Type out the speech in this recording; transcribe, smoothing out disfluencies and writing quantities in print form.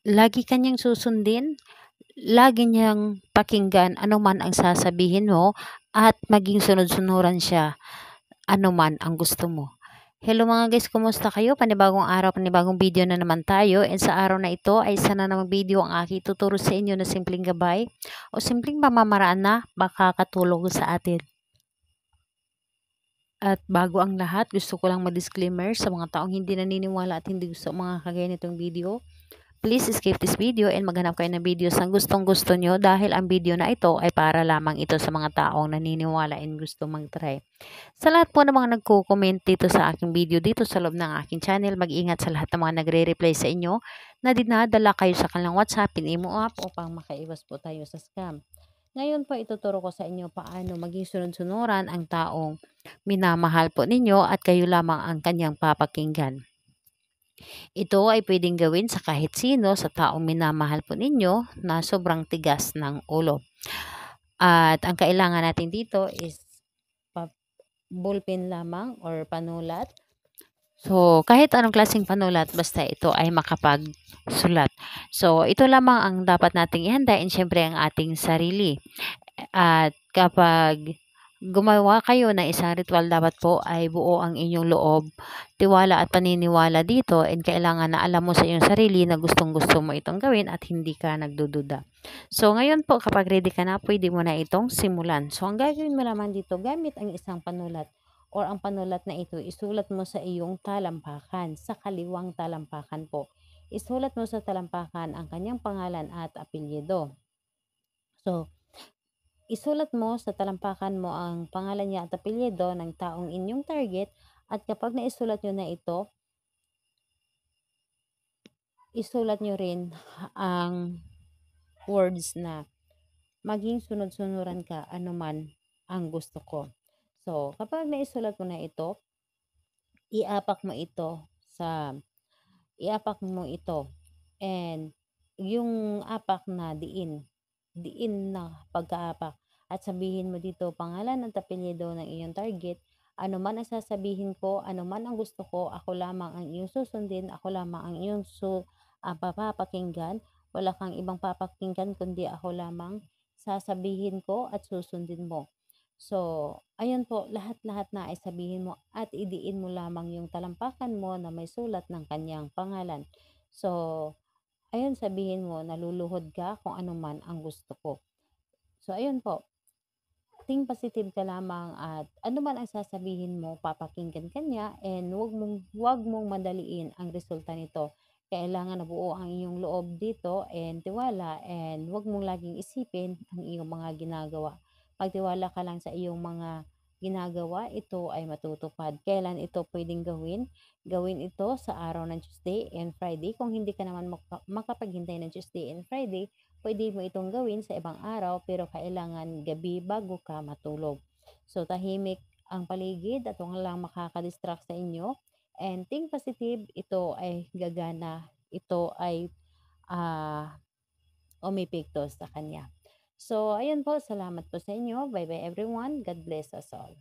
lagi kanyang susundin, lagi niyang pakinggan ano man ang sasabihin mo at maging sunod-sunuran siya ano man ang gusto mo. Hello mga guys, kumusta kayo? Panibagong araw, panibagong video na naman tayo. And sa araw na ito ay isa na namang video ang aking tuturo sa inyo na simpleng gabay o simpleng pamamaraan na makakatulong sa atin. At bago ang lahat, gusto ko lang ma-disclaimer sa mga taong hindi naniniwala at hindi gusto mga kagaya nitong video. Please skip this video and maghanap kayo ng videos na gustong-gusto nyo dahil ang video na ito ay para lamang ito sa mga taong naniniwala and gusto mag-try. Sa lahat po ng mga nagko-comment dito sa aking video dito sa loob ng aking channel, mag-ingat sa lahat ng mga nagre-reply sa inyo na dinadala kayo sa kanilang WhatsApp, imo app upang makaiwas po tayo sa scam. Ngayon po ituturo ko sa inyo paano maging sunod-sunuran ang taong minamahal po ninyo at kayo lamang ang kanyang papakinggan. Ito ay pwedeng gawin sa kahit sino sa taong minamahal po ninyo na sobrang tigas ng ulo. At ang kailangan natin dito is ballpen lamang or panulat. So, kahit anong klaseng panulat, basta ito ay makapagsulat. So, ito lamang ang dapat nating ihanda and syempre ang ating sarili. At kapag gumawa kayo ng isang ritual, dapat po ay buo ang inyong loob, tiwala at paniniwala dito, and kailangan na alam mo sa iyong sarili na gustong-gusto mo itong gawin at hindi ka nagdududa. So, ngayon po kapag ready ka na, pwede mo na itong simulan. So, ang gagawin mo lamang dito, gamit ang isang panulat or ang panulat na ito, isulat mo sa iyong talampakan, sa kaliwang talampakan po. Isulat mo sa talampakan ang kanyang pangalan at apelyido. So, isulat mo sa talampakan mo ang pangalan niya at apelyido ng taong inyong target, at kapag naisulat nyo na ito, isulat nyo rin ang words na maging sunod-sunuran ka anuman ang gusto ko. So, kapag naisulat mo na ito, iapak mo ito and yung apak na diin na pagkaapak, at sabihin mo dito pangalan at apelyido ng iyong target. Ano man ang sasabihin ko, ano man ang gusto ko, ako lamang ang iyong susundin, ako lamang ang iyong papakinggan. Wala kang ibang papakinggan kundi ako lamang, sasabihin ko at susundin mo. So, ayun po, lahat-lahat na ay sabihin mo at idiin mo lamang yung talampakan mo na may sulat ng kanyang pangalan. So, ayun, sabihin mo, naluluhod ka kung ano man ang gusto ko. So, ayun po, think positive ka lamang at ano man ang sasabihin mo, papakinggan ka niya, and wag mong madaliin ang resulta nito. Kailangan nabuo ang iyong loob dito and tiwala, and wag mong laging isipin ang iyong mga ginagawa. Pagtiwala ka lang sa iyong mga ginagawa, ito ay matutupad. Kailan ito pwedeng gawin? Gawin ito sa araw ng Tuesday and Friday. Kung hindi ka naman makapaghintay ng Tuesday and Friday, pwede mo itong gawin sa ibang araw, pero kailangan gabi bago ka matulog. So, tahimik ang paligid at walang makakadistract sa inyo. And think positive, ito ay gagana, ito ay umepekto sa kanya. So, ayun po, salamat po sa inyo. Bye-bye everyone. God bless us all.